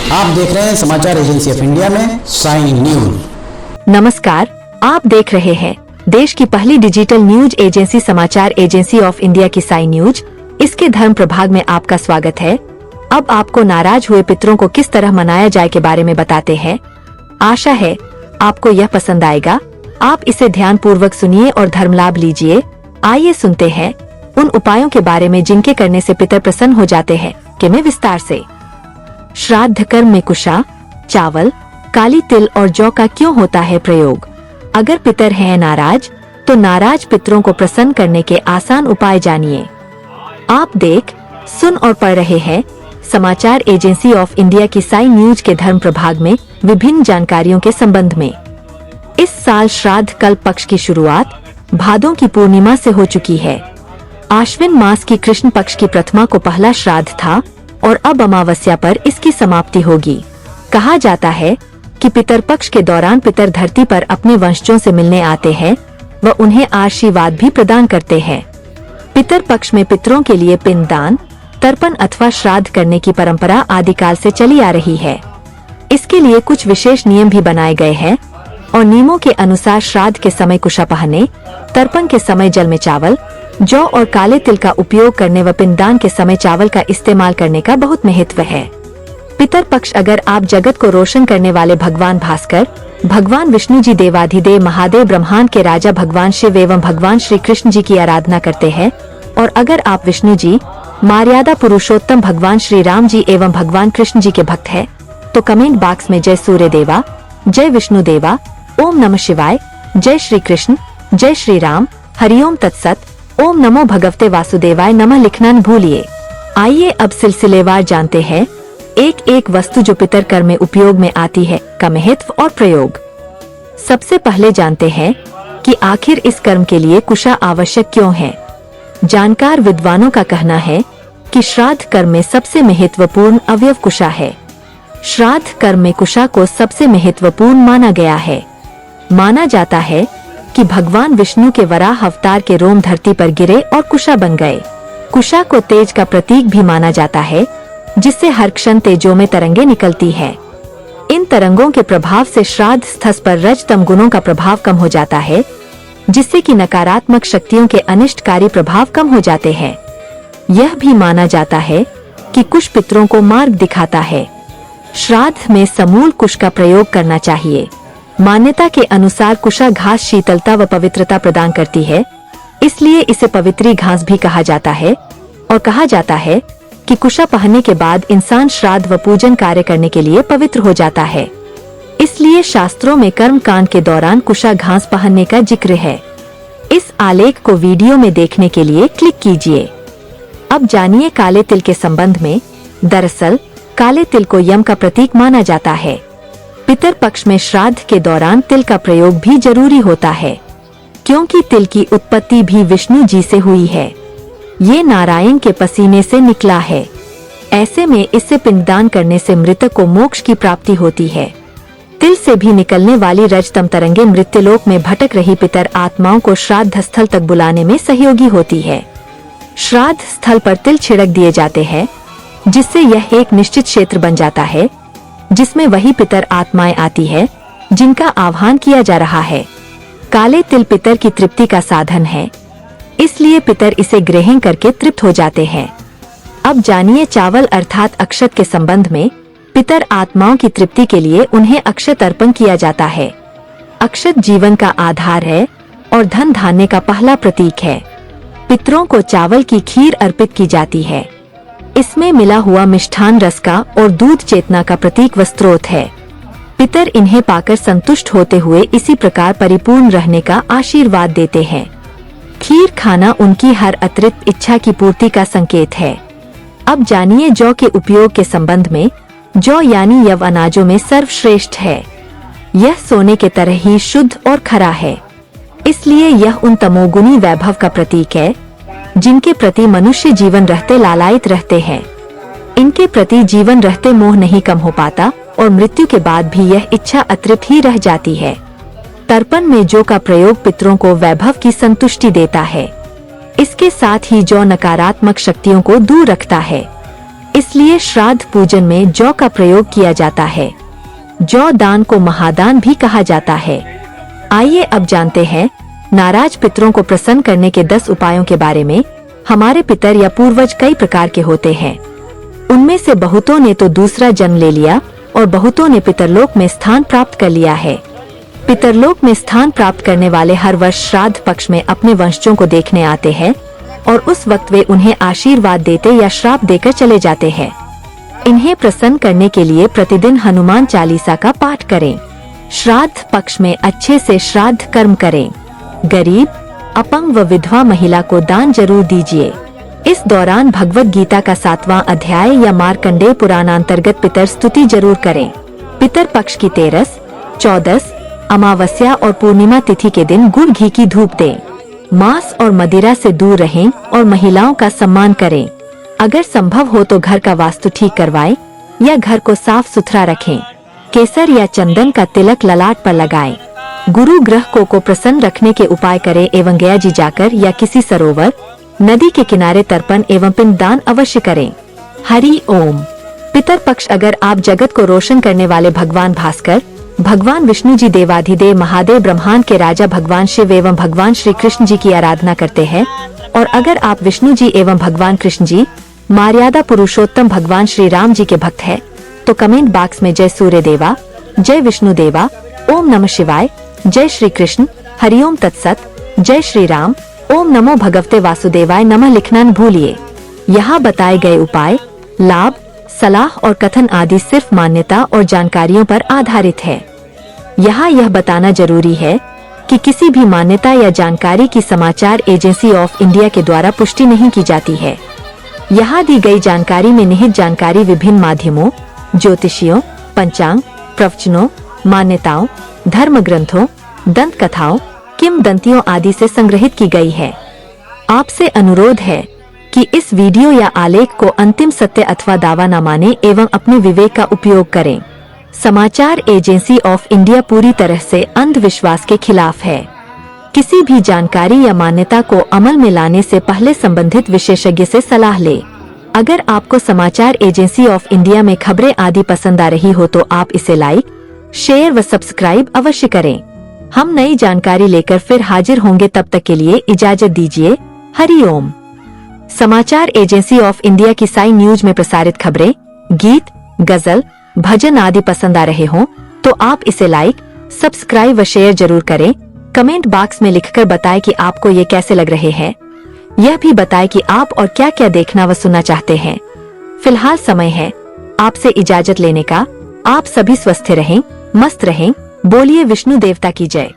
आप देख रहे हैं समाचार एजेंसी ऑफ इंडिया में साइन न्यूज। नमस्कार, आप देख रहे हैं देश की पहली डिजिटल न्यूज एजेंसी समाचार एजेंसी ऑफ इंडिया की साइन न्यूज। इसके धर्म प्रभाग में आपका स्वागत है। अब आपको नाराज हुए पितरों को किस तरह मनाया जाए के बारे में बताते हैं। आशा है आपको यह पसंद आएगा। आप इसे ध्यान पूर्वक सुनिए और धर्म लाभ लीजिए। आइए सुनते हैं उन उपायों के बारे में जिनके करने से पितर प्रसन्न हो जाते हैं कि मैं विस्तार से। श्राद्ध कर्म में कुशा, चावल, काली तिल और जौ का क्यों होता है प्रयोग। अगर पितर हैं नाराज तो नाराज पितरों को प्रसन्न करने के आसान उपाय जानिए। आप देख, सुन और पढ़ रहे हैं समाचार एजेंसी ऑफ इंडिया की साइन न्यूज के धर्म प्रभाग में विभिन्न जानकारियों के संबंध में। इस साल श्राद्ध कल्प पक्ष की शुरुआत भादों की पूर्णिमा से हो चुकी है। आश्विन मास की कृष्ण पक्ष की प्रथमा को पहला श्राद्ध था और अब अमावस्या पर इसकी समाप्ति होगी। कहा जाता है कि पितर पक्ष के दौरान पितर धरती पर अपने वंशजों से मिलने आते हैं व उन्हें आशीर्वाद भी प्रदान करते हैं। पितर पक्ष में पितरों के लिए पिंडदान, तर्पण अथवा श्राद्ध करने की परंपरा आदिकाल से चली आ रही है। इसके लिए कुछ विशेष नियम भी बनाए गए हैं और नियमों के अनुसार श्राद्ध के समय कुशा पहनने, तर्पण के समय जल में चावल, जौ और काले तिल का उपयोग करने व पिंडदान के समय चावल का इस्तेमाल करने का बहुत महत्व है। पितर पक्ष अगर आप जगत को रोशन करने वाले भगवान भास्कर, भगवान विष्णु जी, देवाधिदेव महादेव, ब्रह्मांड के राजा भगवान शिव एवं भगवान श्री कृष्ण जी की आराधना करते हैं और अगर आप विष्णु जी, मर्यादा पुरुषोत्तम भगवान श्री राम जी एवं भगवान कृष्ण जी के भक्त हैं, तो कमेंट बॉक्स में जय सूर्य देवा, जय विष्णु देवा, ओम नमः शिवाय, जय श्री कृष्ण, जय श्री राम, हरिओम तत्सत, ओम नमो भगवते वासुदेवाय नमः लिखना न भूलिए। आइए अब सिलसिलेवार जानते हैं एक एक वस्तु जो पितर कर्म में उपयोग में आती है का महत्व और प्रयोग। सबसे पहले जानते हैं कि आखिर इस कर्म के लिए कुशा आवश्यक क्यों है। जानकार विद्वानों का कहना है कि श्राद्ध कर्म में सबसे महत्वपूर्ण अवयव कुशा है। श्राद्ध कर्म में कुशा को सबसे महत्वपूर्ण माना गया है। माना जाता है कि भगवान विष्णु के वराह अवतार के रोम धरती पर गिरे और कुशा बन गए। कुशा को तेज का प्रतीक भी माना जाता है, जिससे हर क्षण तेजों में तरंगे निकलती है। इन तरंगों के प्रभाव से श्राद्ध स्थल पर रज तम गुणों का प्रभाव कम हो जाता है, जिससे कि नकारात्मक शक्तियों के अनिष्टकारी प्रभाव कम हो जाते हैं। यह भी माना जाता है कि कुश पितरों को मार्ग दिखाता है। श्राद्ध में समूल कुश का प्रयोग करना चाहिए। मान्यता के अनुसार कुशा घास शीतलता व पवित्रता प्रदान करती है, इसलिए इसे पवित्री घास भी कहा जाता है और कहा जाता है कि कुशा पहनने के बाद इंसान श्राद्ध व पूजन कार्य करने के लिए पवित्र हो जाता है। इसलिए शास्त्रों में कर्म कांड के दौरान कुशा घास पहनने का जिक्र है। इस आलेख को वीडियो में देखने के लिए क्लिक कीजिए। अब जानिए काले तिल के संबंध में। दरअसल काले तिल को यम का प्रतीक माना जाता है। पितर पक्ष में श्राद्ध के दौरान तिल का प्रयोग भी जरूरी होता है, क्योंकि तिल की उत्पत्ति भी विष्णु जी से हुई है। ये नारायण के पसीने से निकला है। ऐसे में इससे पिंडदान करने से मृतक को मोक्ष की प्राप्ति होती है। तिल से भी निकलने वाली रजतम तरंगे मृत्युलोक में भटक रही पितर आत्माओं को श्राद्ध स्थल तक बुलाने में सहयोगी होती है। श्राद्ध स्थल पर तिल छिड़क दिए जाते हैं, जिससे यह एक निश्चित क्षेत्र बन जाता है, जिसमें वही पितर आत्माएं आती है जिनका आह्वान किया जा रहा है। काले तिल पितर की तृप्ति का साधन है, इसलिए पितर इसे ग्रहण करके तृप्त हो जाते हैं। अब जानिए चावल अर्थात अक्षत के संबंध में। पितर आत्माओं की तृप्ति के लिए उन्हें अक्षत अर्पण किया जाता है। अक्षत जीवन का आधार है और धन धान्य का पहला प्रतीक है। पितरों को चावल की खीर अर्पित की जाती है। इसमें मिला हुआ मिष्ठान रस का और दूध चेतना का प्रतीक व स्रोत है। पितर इन्हें पाकर संतुष्ट होते हुए इसी प्रकार परिपूर्ण रहने का आशीर्वाद देते हैं। खीर खाना उनकी हर अतिरिक्त इच्छा की पूर्ति का संकेत है। अब जानिए जौ के उपयोग के संबंध में। जौ यानी यव अनाजों में सर्वश्रेष्ठ है। यह सोने के तरह ही शुद्ध और खरा है, इसलिए यह उन तमोगुणी वैभव का प्रतीक है जिनके प्रति मनुष्य जीवन रहते लालायित रहते हैं। इनके प्रति जीवन रहते मोह नहीं कम हो पाता और मृत्यु के बाद भी यह इच्छा अतृप्त ही रह जाती है। तर्पण में जौ का प्रयोग पितरों को वैभव की संतुष्टि देता है। इसके साथ ही जौ नकारात्मक शक्तियों को दूर रखता है। इसलिए श्राद्ध पूजन में जौ का प्रयोग किया जाता है। जौ दान को महादान भी कहा जाता है। आइए अब जानते हैं नाराज पितरों को प्रसन्न करने के 10 उपायों के बारे में। हमारे पितर या पूर्वज कई प्रकार के होते हैं। उनमें से बहुतों ने तो दूसरा जन्म ले लिया और बहुतों ने पितरलोक में स्थान प्राप्त कर लिया है। पितरलोक में स्थान प्राप्त करने वाले हर वर्ष श्राद्ध पक्ष में अपने वंशजों को देखने आते हैं और उस वक्त वे उन्हें आशीर्वाद देते या श्राप देकर चले जाते हैं। इन्हें प्रसन्न करने के लिए प्रतिदिन हनुमान चालीसा का पाठ करें। श्राद्ध पक्ष में अच्छे से श्राद्ध कर्म करें। गरीब, अपंग व विधवा महिला को दान जरूर दीजिए। इस दौरान भगवत गीता का 7वां अध्याय या मार्कंडेय पुराणांतर्गत पितर स्तुति जरूर करें। पितर पक्ष की 13, 14, अमावस्या और पूर्णिमा तिथि के दिन गुड़ घी की धूप दें। मांस और मदिरा से दूर रहें और महिलाओं का सम्मान करें। अगर संभव हो तो घर का वास्तु ठीक करवाएं या घर को साफ सुथरा रखें। केसर या चंदन का तिलक ललाट पर लगाएं। गुरु ग्रह को प्रसन्न रखने के उपाय करें एवं गया जी जाकर या किसी सरोवर, नदी के किनारे तर्पण एवं पिंडदान अवश्य करें। हरि ओम। पितर पक्ष अगर आप जगत को रोशन करने वाले भगवान भास्कर, भगवान विष्णु जी, देवाधिदेव महादेव, ब्रह्मांड के राजा भगवान शिव एवं भगवान श्री कृष्ण जी की आराधना करते हैं और अगर आप विष्णु जी एवं भगवान कृष्ण जी, मर्यादा पुरुषोत्तम भगवान श्री राम जी के भक्त हैं, तो कमेंट बॉक्स में जय सूर्य देवा, जय विष्णु देवा, ओम नमः शिवाय, जय श्री कृष्ण, हरिओम तत्सत, जय श्री राम, ओम नमो भगवते वासुदेवाय नमः लिखना न भूलिए। यहाँ बताए गए उपाय, लाभ, सलाह और कथन आदि सिर्फ मान्यता और जानकारियों पर आधारित है। यहाँ यह बताना जरूरी है कि किसी भी मान्यता या जानकारी की समाचार एजेंसी ऑफ इंडिया के द्वारा पुष्टि नहीं की जाती है। यहाँ दी गई जानकारी में निहित जानकारी विभिन्न माध्यमों, ज्योतिषियों, पंचांग, प्रवचनों, मान्यताओं, धर्म ग्रंथों, दंत कथाओं, किंवदंतियों आदि से संग्रहित की गई है। आपसे अनुरोध है कि इस वीडियो या आलेख को अंतिम सत्य अथवा दावा न माने एवं अपने विवेक का उपयोग करें। समाचार एजेंसी ऑफ इंडिया पूरी तरह से अंधविश्वास के खिलाफ है। किसी भी जानकारी या मान्यता को अमल में लाने से पहले संबंधित विशेषज्ञ से सलाह ले। अगर आपको समाचार एजेंसी ऑफ इंडिया में खबरें आदि पसंद आ रही हो तो आप इसे लाइक, शेयर व सब्सक्राइब अवश्य करें। हम नई जानकारी लेकर फिर हाजिर होंगे, तब तक के लिए इजाजत दीजिए। हरि ओम। समाचार एजेंसी ऑफ इंडिया की साई न्यूज में प्रसारित खबरें, गीत, गजल, भजन आदि पसंद आ रहे हों तो आप इसे लाइक, सब्सक्राइब व शेयर जरूर करें। कमेंट बॉक्स में लिखकर बताएं कि आपको ये कैसे लग रहे हैं। यह भी बताएं कि आप और क्या क्या देखना व सुनना चाहते हैं। फिलहाल समय है आपसे इजाजत लेने का। आप सभी स्वस्थ रहें, मस्त रहें। बोलिए विष्णु देवता की जय।